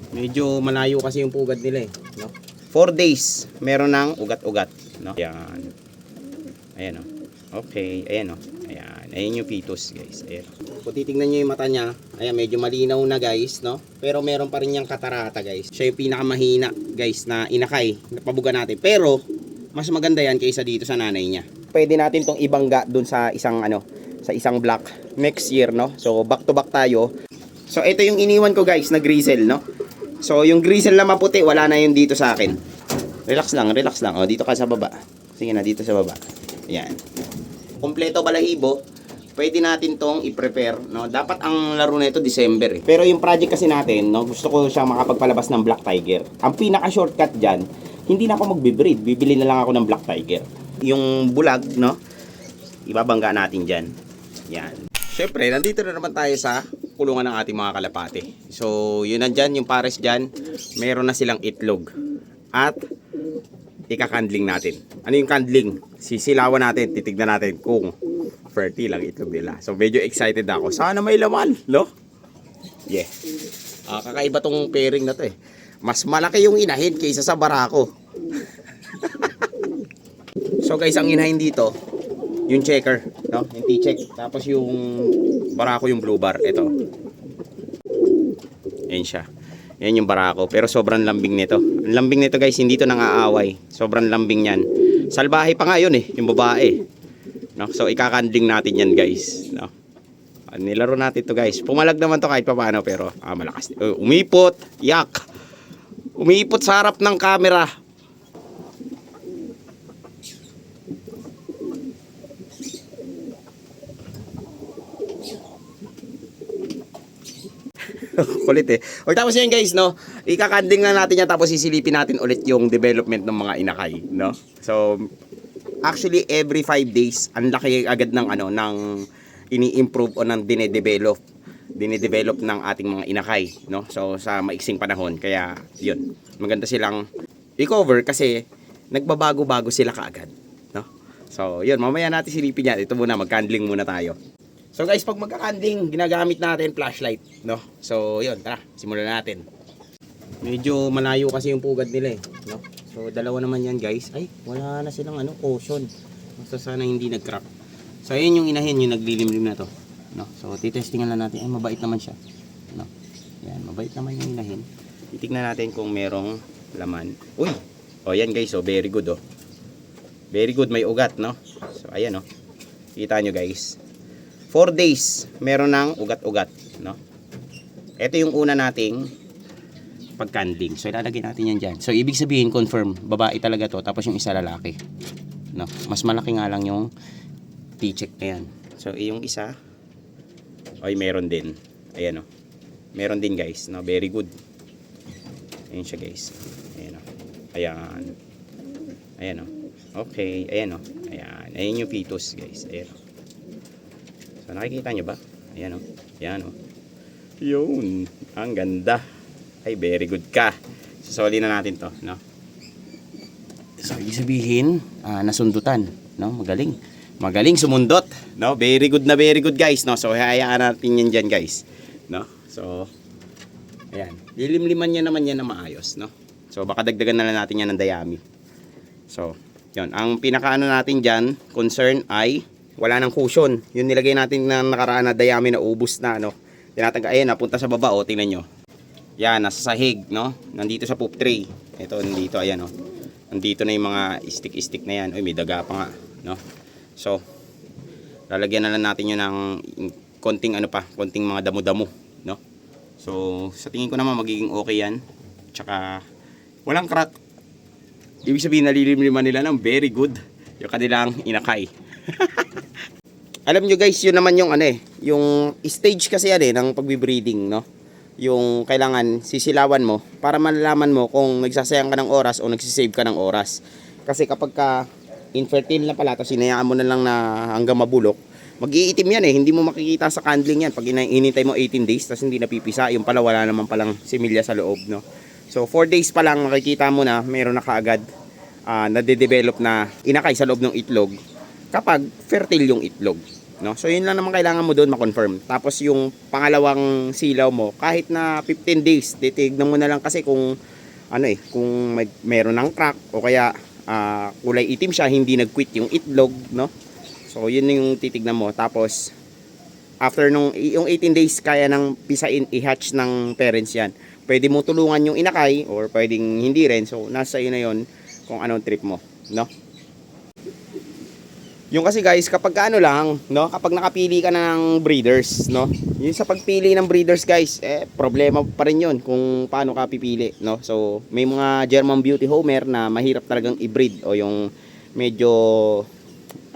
Medyo malayo kasi yung pugad nila eh, no? 4 days, meron ng ugat-ugat, no? Ayan. Ayan, oh. Okay, ayan, oh. Ayan, ayan yung fetus, guys. Ayan. Kung titignan nyo yung mata niya, ayan, medyo malinaw na, guys, no? Pero meron pa rin yung katarata, guys. Siya yung pinakamahina, guys, na inakay, napabuga natin. Pero, mas maganda yan kaysa dito sa nanay niya. Pwede natin tong ibangga dun sa isang, sa isang block next year, no? So, back to back tayo. So, ito yung iniwan ko, guys, na grizzle, no? So, yung grizzle na maputi, wala na yun dito sa akin. Relax lang, relax lang. O, dito ka sa baba. Sige na, dito sa baba. Ayan. Kompleto balahibo. Pwede natin tong i-prepare, no? Dapat ang laro na ito December, eh. Pero yung project kasi natin, no, gusto ko siya makapagpalabas ng Black Tiger. Ang pinaka-shortcut dyan, hindi na ako magbe-breed. Bibili na lang ako ng Black Tiger. Yung bulag, no, ibabangga natin dyan. Yan. Siyempre, nandito na naman tayo sa kulungan ng ating mga kalapate. So, yun nandyan, yung pares dyan, meron na silang itlog. At, ikakandling natin. Ano yung kandling? Sisilawan natin, titignan natin kung fertile ang itlog nila. So, medyo excited ako. Sana may laman, no? Yeah. Kakaiba tong pairing na to eh. Mas malaki yung inahin kaysa sa barako. So guys, ang inahin dito, yung checker, no? Yung T-check. Tapos yung barako, yung blue bar. Ito. Ayan siya. Yan yung barako. Pero sobrang lambing nito. Ang lambing nito guys, hindi to nang-aaway. Sobrang lambing yan. Salbahe pa nga yun eh, yung babae. No? So ikakandling natin yan guys. No? Nilaro natin to guys. Pumalag naman to kahit pa paano pero malakas. Umipot. Yak. Umipot sa harap ng camera. Kulit eh. O tapos yan guys, no? Ikakanding na natin yan tapos sisilipin natin ulit yung development ng mga inakay, no? So actually every 5 days ang laki agad ng ng ini-improve o ng dinedevelop ng ating mga inakay, no? So sa maiksing panahon, kaya yun. Maganda silang i-cover kasi nagbabago-bago sila kaagad, no? So yun, mamaya natin silipin yan. Ito muna, mag-candling muna tayo. So guys, pag magka-candling, ginagamit natin flashlight, no? So yun, tara, simulan natin. Medyo malayo kasi yung pugad nila eh, no? So dalawa naman yan guys. Ay, wala na silang caution. Basta sana hindi nag-crack. So ayun yung inahin, yung naglilimlim na to, no? So titestingan lang natin. Ay, mabait naman siya, no? Yan, mabait naman yung inahin. Titignan natin kung merong laman. Uy! O yan guys, oh, very good oh. Very good, may ugat, no? So ayan oh. Kita nyo guys. 4 days, meron ng ugat-ugat, no? Ito yung una nating pagkandling. So, ilalagay natin yan dyan. So, ibig sabihin, confirm, babae talaga to, tapos yung isa lalaki. No? Mas malaki nga lang yung T-check na yan. So, yung isa, ay, meron din. Ayan, o. Meron din, guys. No? Very good. Ayan siya, guys. Ayan, o. Ayan. Ayan, o. Okay. Ayan, o. Ayan. Ayan yung fetus, guys. Ayan, o. So, nakikita nyo ba? Ayan o. Ayan o. Yun. Ang ganda. Ay, very good ka. Sasoli na natin to, no? So, ibig sabihin, nasundutan, no? Magaling. Magaling sumundot, no? Very good na very good, guys, no? So, hayaan natin yan dyan, guys. No? So, ayan. Lilimliman niya naman yan na maayos, no? So, baka dagdagan na lang natin yan ng dayami. So, yun. Ang pinakaano natin dyan, concern ay wala nang cushion. Yung nilagay natin na nakaraan na dayami na ubos na, no? Tinatanggal, ayan, napunta sa baba, o, tingnan nyo. Yan, nasa sahig, no? Nandito sa poop tray. Ito, nandito, ayan, o. Nandito na yung mga stick-stick na yan. Uy, may daga pa nga, no? So, lalagyan na lang natin yun ng konting konting mga damo-damo, no? So, sa tingin ko naman magiging okay yan. Tsaka, walang crack. Ibig sabihin, nalilimliman nila ng very good yung kanilang inakay. Alam nyo guys, yun naman yung yung stage kasi yan ng pagbibreeding, no? Yung kailangan sisilawan mo para malalaman mo kung nagsasayang ka ng oras o nagsisave ka ng oras. Kasi kapag ka infertile na pala, tapos hinayaan mo na lang na hanggang mabulok, mag-iitim yan hindi mo makikita sa candling yan. Pag inintay mo 18 days, tapos hindi napipisa, yung pala wala naman palang similya sa loob, no? So 4 days pa lang makikita mo na mayroon na kaagad nade-develop na inakay sa loob ng itlog kapag fertile yung itlog. No? So yun lang naman kailangan mo doon ma-confirm. Tapos yung pangalawang silaw mo, kahit na 15 days, titignan mo na lang kasi kung ano kung meron ng crack o kaya kulay itim siya, hindi nag-quit yung itlog, no? So yun yung titignan mo. Tapos after yung 18 days kaya nang pisain, i-hatch ng parents yan. Pwede mo tulungan yung inakay or pwedeng hindi rin. So nasa iyo na yun kung anong trip mo, no? Yung kasi guys, kapag ano lang, no, kapag nakapili ka na ng breeders, no, yung sa pagpili ng breeders guys, problema pa rin yun kung paano ka pipili, no. So, may mga German Beauty Homer na mahirap talagang i-breed o yung medyo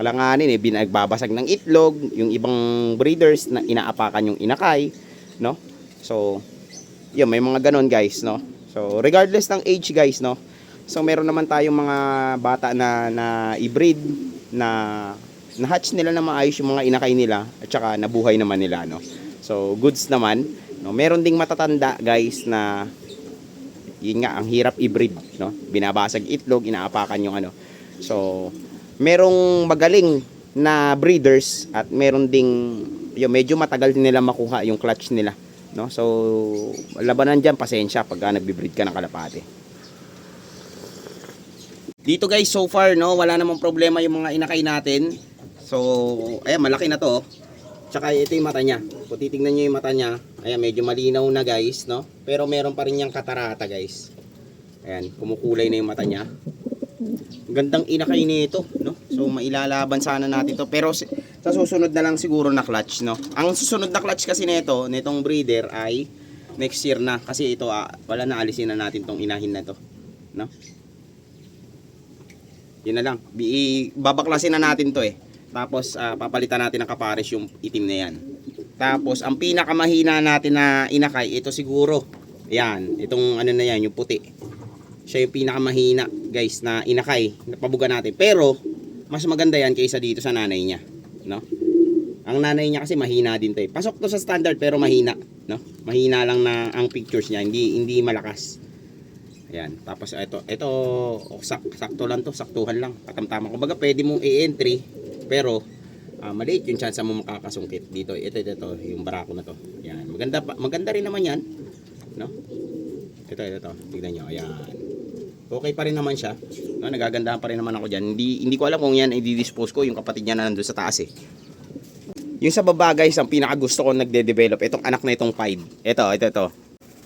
alanganin binagbabasag ng itlog, yung ibang breeders na inaapakan yung inakay, no. So, yun, may mga ganon guys, no. So, regardless ng age guys, no. So, meron naman tayong mga bata na i-breed na hatch nila na maayos yung mga inakay nila at saka nabuhay naman nila, no. So goods naman, no. Meron ding matatanda guys na yun nga ang hirap i-breed, no. Binabasag itlog, inaapakan yung ano. So merong magaling na breeders at meron ding yung medyo matagal din nila makuha yung clutch nila, no. So labanan diyan, pasensya pag nagbi-breed ka ng kalapate. Dito guys, so far, no, wala namang problema yung mga inakay natin. So, ayan, malaki na to. Tsaka ito yung mata niya. Kung titignan nyo yung mata niya, ayan, medyo malinaw na guys, no. Pero meron pa rin yung katarata guys. Ayan, kumukulay na yung mata niya. Gandang inakay nito, no. So, mailalaban sana natin to. Pero sa susunod na lang siguro na clutch, no. Ang susunod na clutch kasi nitong breeder ay next year na. Kasi ito, wala na, alisin na natin tong inahin na to, no. Yun na lang. Babaklasin na natin to Tapos papalitan natin ng kapares yung itim na yan. Tapos ang pinakamahina natin na inakay, ito siguro. Yan, itong ano na yan, yung puti. Siya yung pinakamahina guys na inakay, napabuga natin. Pero mas maganda yan kaysa dito sa nanay niya, no? Ang nanay niya kasi mahina din to Pasok to sa standard pero mahina, no? Mahina lang na ang pictures niya, hindi malakas. Ayan, tapos ito sakto lang to, saktuhan lang, katamtaman. Kumbaga pwede mong i-entry pero maliit yung chance mo makakasungkit dito. Ito yung barako na to. Ayan, maganda rin naman yan, no? Ito, tignan nyo, ayan. Okay pa rin naman siya, no? Nagagandahan pa rin naman ako diyan. Hindi ko alam kung yan i-dispose ko, yung kapatid niya na nandoon sa taas Yung sa baba guys, ang pinaka gusto ko nagde-develop itong anak na itong pied. Ito.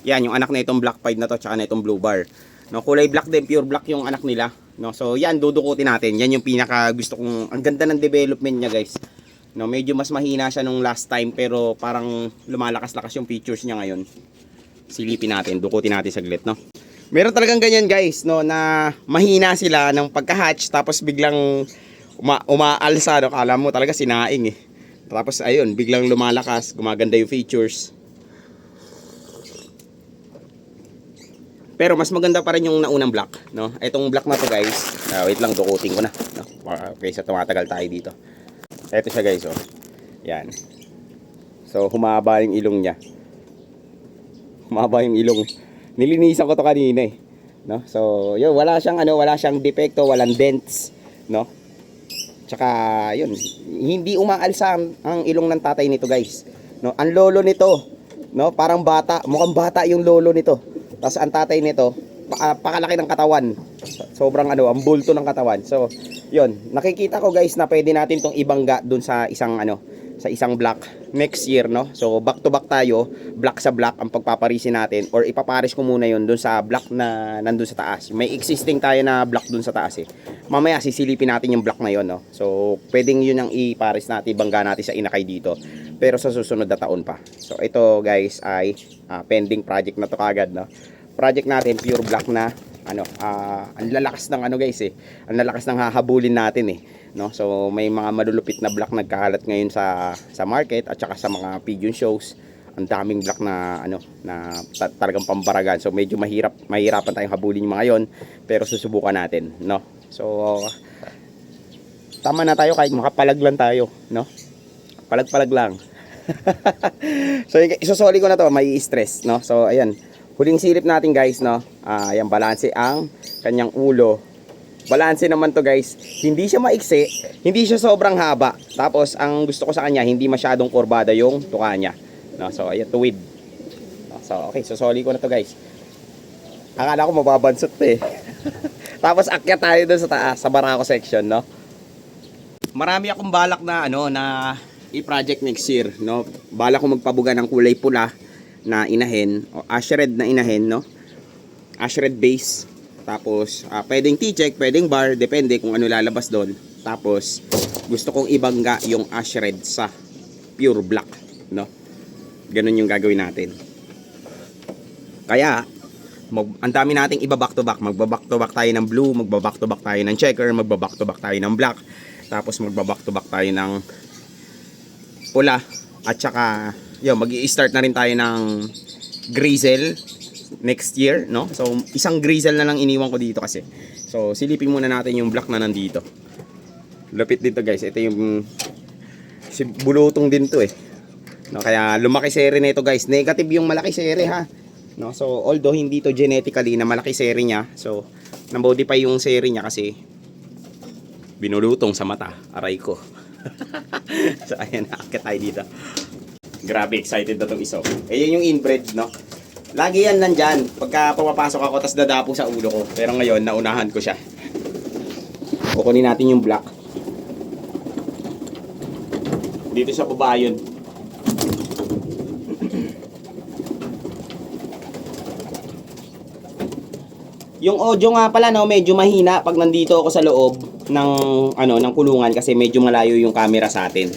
Yan, yung anak na itong black pied na to, tsaka na itong blue bar. No, kulay black din, pure black yung anak nila. No, so yan, dudukutin natin. Yan yung pinaka gusto kong, ang ganda ng development niya guys. No, medyo mas mahina siya nung last time, pero parang lumalakas-lakas yung features niya ngayon. Silipin natin, dukutin natin saglit, no. Meron talagang ganyan guys, no, na mahina sila ng pagka-hatch, tapos biglang umaalsa, no. Kala mo talaga sinaing Tapos ayun, biglang lumalakas, gumaganda yung features. Pero mas maganda pa rin yung naunang black, no? Itong black na to guys, wait lang, dukutin ko na, no? Kaysa tumatagal tayo dito. Ito siya guys, yan. So humaba yung ilong niya. Humaba yung ilong. Nilinisan ko to kanina no? So yun, wala siyang depekto, walang dents, no? Tsaka yun, hindi umaalsa ang ilong ng tatay nito guys, no? Ang lolo nito, no, parang bata, mukhang bata yung lolo nito. Tapos ang tatay nito, pakalaki ng katawan. Sobrang ang bulto ng katawan. So, yun, nakikita ko guys na pwede natin tong ibangga dun sa isang sa isang block next year, no? So, back to back tayo, block sa block ang pagpaparisin natin, or ipaparis ko muna yun dun sa block na nandun sa taas. May existing tayo na block dun sa taas Mamaya sisilipin natin yung block na yun, no? So, pwedeng yun ang iparis natin, ibangga natin sa inakay dito. Pero sa susunod na taon pa. So, ito guys ay pending project na to kagad, no? Project natin pure black na ang lalakas ng guys ang lalakas ng hahabulin natin no. So may mga malulupit na black nagkakalat ngayon sa market at saka sa mga pigeon shows. Ang daming black na talagang pambaragan. So medyo mahirapan tayong habulin yung mga yon, pero susubukan natin, no. So tama na tayo kahit makapalag lang tayo, no. Palag lang. So isosoli ko na to, may stress, no. So ayan, huling silip natin guys, no. Ayan, balanse ang kanyang ulo Balanse naman to guys. Hindi siya maiksi, hindi siya sobrang haba. Tapos ang gusto ko sa kanya, hindi masyadong kurbada yung tuka niya. No, so ayan, tuwid. No, so okay, susoli ko na to guys. Akala ko mababansot to eh. Tapos akyat tayo dun sa taas, sa Barako section, no. Marami akong balak na na i-project next year, no. Balak ko magpabuga ng kulay pula na inahin o ash red na inahin, no. Ash red base. Tapos, pwedeng T-check, pwedeng bar, depende kung ano lalabas doon. Tapos, gusto kong ibangga yung ash red sa pure black, no? Ganun yung gagawin natin. Kaya, ang dami nating iba back to back. Magba-back to back tayo ng blue, magba-back to back tayo ng checker, magba-back to back tayo ng black. Tapos, magba-back to back tayo ng pula. At saka, mag-i-start na rin tayo ng grizzle next year, no? So, isang grizzle na lang iniwan ko dito kasi. So, silipin muna natin yung black na nandito. Lupit dito, guys. Ito yung bulutong din to eh. No, kaya lumaki seri nito, guys. Negative yung malaki seri ha. No, so although hindi to genetically na malaki seri niya, so na-modify yung seri niya kasi binulutong sa mata, aray ko. So, ayan, nakakit tayo dito. Grabe, excited na itong iso. Ayan yung inbred, no? Lagi yan nandyan. Pagka pumapasok ako, tas dadapo sa ulo ko. Pero ngayon, naunahan ko siya. Kukunin natin yung black. Dito sa baba yun. Yung audio nga pala, no, medyo mahina pag nandito ako sa loob ng ng kulungan kasi medyo malayo yung camera sa atin.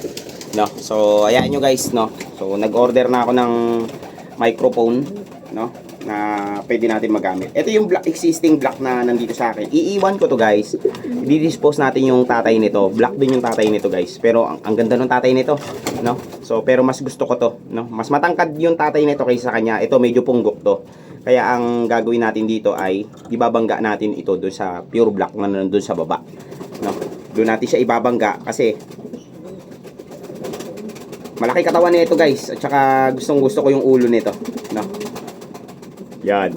No? So, ayan nyo guys, no. So, nag-order na ako ng microphone, no, na pwede natin magamit. Ito yung existing black na nandito sa akin. Iiwan ko to guys. I-dispose natin yung tatay nito. Black din yung tatay nito guys. Pero ang ganda ng tatay nito, no. So pero mas gusto ko to, no. Mas matangkad yung tatay nito kaysa sa kanya. Ito medyo punggok to. Kaya ang gagawin natin dito ay ibabangga natin ito doon sa pure black na nandun sa baba, no. Doon natin siya ibabangga kasi malaki katawan nito guys. At saka gustong gusto ko yung ulo nito, no. Yan.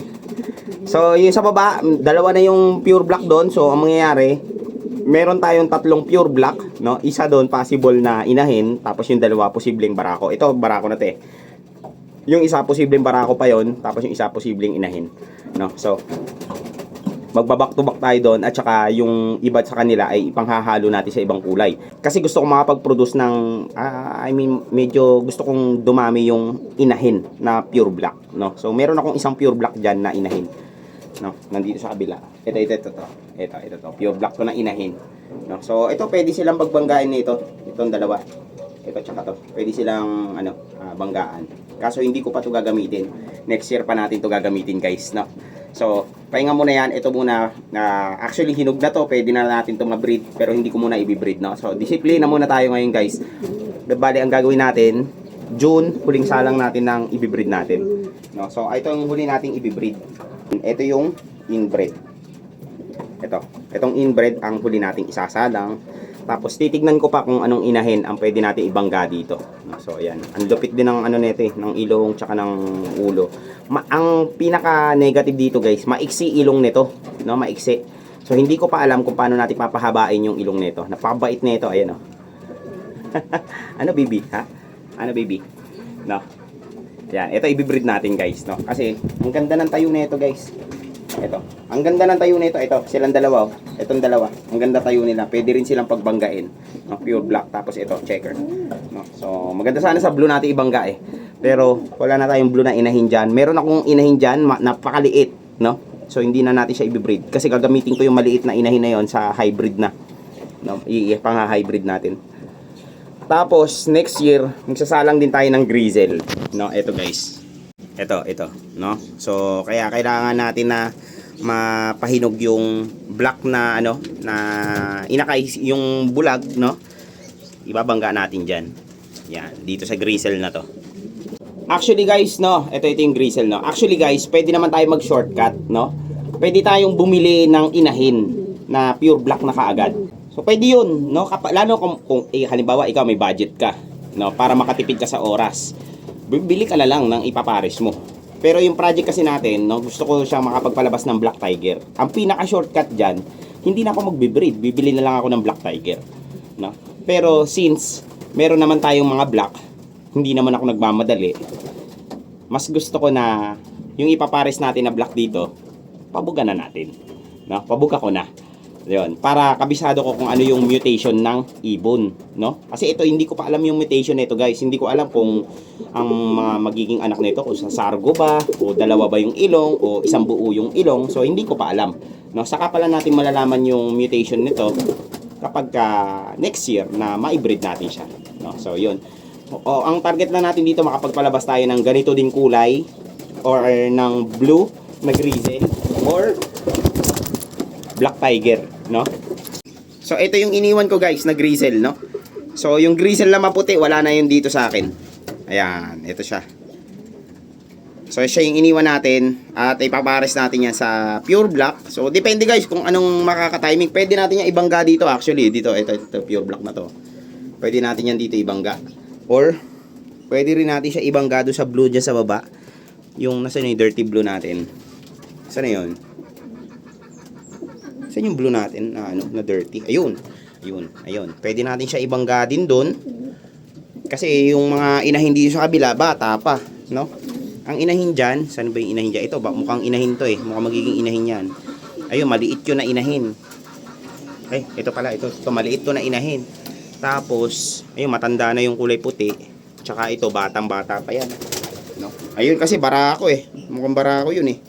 So, yung sa baba, dalawa na yung pure black doon. So, ang mangyayari, meron tayong tatlong pure black, no? Isa doon possible na inahin, tapos yung dalawa posibleng barako. Ito, barako na 'to eh. Yung isa posibleng barako pa 'yon, tapos yung isa posibleng inahin, no? So, magba-back to back tayo doon at saka yung iba sa kanila ay ipanghahalo natin sa ibang kulay. Kasi gusto ko makapag-produce ng medyo gusto kong dumami yung inahin na pure black, no. So meron akong isang pure black diyan na inahin, no, nandito sa kabila. Ito to. Pure black to na inahin, no. So ito pwede silang pagbanggain nito, itong dalawa. Ito tsaka to. Pwede silang banggaan. Kaso hindi ko pa to gagamitin. Next year pa natin to gagamitin, guys, no. So, pahinga muna yan. Ito muna, actually hinog na to. Pwede na natin to ma-breed. Pero hindi ko muna i-breed, no. So, disiplina muna tayo ngayon, guys. Bali, ang gagawin natin, June, huling salang natin ng i-breed natin, no. So, ito yung huli nating i-breed. Ito yung inbred. Itong inbred ang huli nating isasalang. Tapos titignan ko pa kung anong inahin ang pwede natin ibangga dito. So ayan, ang lupit din ng nito ng ilong tsaka ng ulo. Ang pinaka negative dito guys, maiksi ilong nito, no, maiksi. So hindi ko pa alam kung paano natin papahabain yung ilong nito. Napakabait nito, ayan oh. Ano baby, ha? Ano baby? No. Yan, ito i-breed natin guys, no. Kasi ang ganda ng tayo nito guys. Ito. Ang ganda ng tayo nito, ito, silang dalawa, oh. Itong dalawa. Ang ganda tayo nila. Pwede rin silang pagbanggain. No, pure black tapos ito, checker. No. So, maganda sana sa blue natin ibangga eh. Pero wala na tayong blue na inahin diyan. Meron akong inahin diyan, napakaliit, no? So, hindi na natin siya i-breed kasi gagamitin ko yung maliit na inahin na yon sa hybrid na. No, pang-hybrid natin. Tapos next year, magsasalang din tayo ng grizzle, no? Ito guys. Ito, no? So, kaya kailangan natin na mapahinog yung black na na inakay yung bulag, no? Ibabangga natin diyan. Yan, dito sa grizzle na to. Actually guys, no, ito yung grizzle, no. Actually guys, pwede naman tayo mag-shortcut, no? Pwede tayong bumili ng inahin na pure black na kaagad. So pwede 'yun, no? Lalo kung halimbawa ikaw may budget ka, no, para makatipid ka sa oras. Bibili ka na lang ng ipapares mo, Pero yung project kasi natin, no, gusto ko siya makapagpalabas ng Black Tiger. Ang pinaka-shortcut dyan, hindi na ako magbe-breed. Bibili na lang ako ng Black Tiger. No? Pero since meron naman tayong mga black, hindi naman ako nagmamadali. Mas gusto ko na yung ipapares natin na black dito, pabuga na natin. No? Pabuga ko na. Yun, para kabisado ko kung ano yung mutation ng ibon, no? Kasi ito hindi ko pa alam yung mutation nito, guys. Hindi ko alam kung ang mga magiging anak nito kung sa sargo ba o dalawa ba yung ilong o isang buo yung ilong. So hindi ko pa alam, no? Saka pala natin malalaman yung mutation nito kapag next year na ma-breed natin siya, no? So yun. O, ang target na natin dito makapagpalabas tayo ng ganito din kulay or ng blue na grizzle or Black Tiger, no? So ito yung iniwan ko, guys, na grizzle, no? So yung grizzle na maputi, wala na yun dito sa akin. Ayan, ito siya. So siya yung iniwan natin at ipapares natin yan sa pure black. So depende, guys, kung anong makaka-timing. Pwede natin yung ibangga dito, actually. Dito, ito pure black na to. Pwede natin yan dito ibangga. Or pwede rin natin siya ibangga doon sa blue dyan sa baba. Yung nasa yung dirty blue natin. Saan na yun? Saan yung blue natin na na dirty? Ayun. Ayun. Pwede natin siya ibangga din doon. Kasi yung mga inahin dito sa kabila, bata pa, no? Ang inahin diyan, saan ba yung inahin diyan? Ito, mukhang inahin to eh. Mukhang magiging inahin yan. Ayun, maliit yun na inahin. Ay, ito pala, ito maliit to na inahin. Tapos, ayun, matanda na yung kulay puti. Tsaka ito, batang-bata pa yan. No? Ayun, kasi barako eh. Mukhang barako yun eh.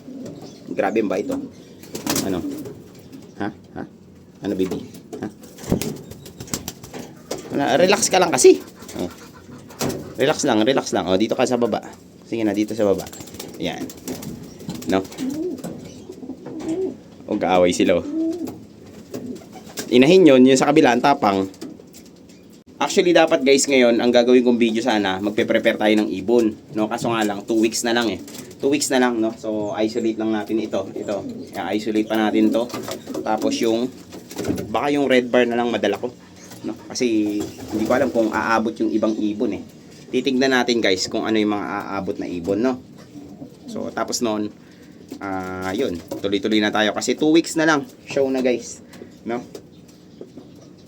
Grabe ba ito? Ano? Ha? Ano, baby? Ha? Relax ka lang kasi. Oh. Relax lang. Oh, dito ka sa baba. Sige na, dito sa baba. Ayan. No? O, kaaway sila. Oh. Inahin yun sa kabila, ang tapang. Actually, dapat, guys, ngayon, ang gagawin kong video sana, magpe-prepare tayo ng ibon. No? Kaso nga lang, 2 weeks na lang eh. 2 weeks na lang, no? So, isolate lang natin ito. I-isolate pa natin to. Tapos baka yung red bar na lang madala ko. No? Kasi, hindi ko alam kung aabot yung ibang ibon eh. Titignan natin, guys, kung ano yung mga aabot na ibon, no? So, tapos noon, yun, tuloy-tuloy na tayo. Kasi 2 weeks na lang, show na, guys. No?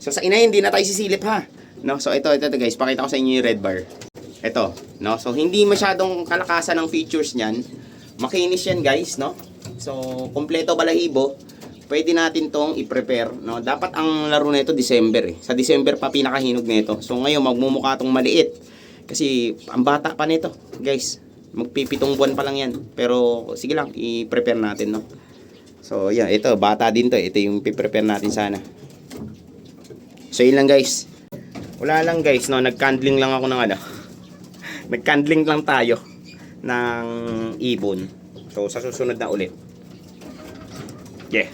So, sa inahin, hindi na tayo sisilip, ha? No? So, ito, guys, pakita ko sa inyo yung red bar. Ito, no? So, hindi masyadong kalakasan ng features niyan. Makinis yan, guys, no? So, kompleto balahibo. Pwede natin tong i-prepare, no? Dapat ang laro nito December eh. Sa December pa pinakahinog nito. So, ngayon magmumukha tong maliit. Kasi ang bata pa nito, guys. Magpipitong buwan pa lang yan. Pero sige lang, i-prepare natin, no? So, yeah, ito, bata din to. Ito yung i-prepare natin sana. So, yun lang, guys. Wala lang, guys, no? Nag-candling lang ako ng nag-candling lang tayo ng ibon. So, sa susunod na ulit. Yeah.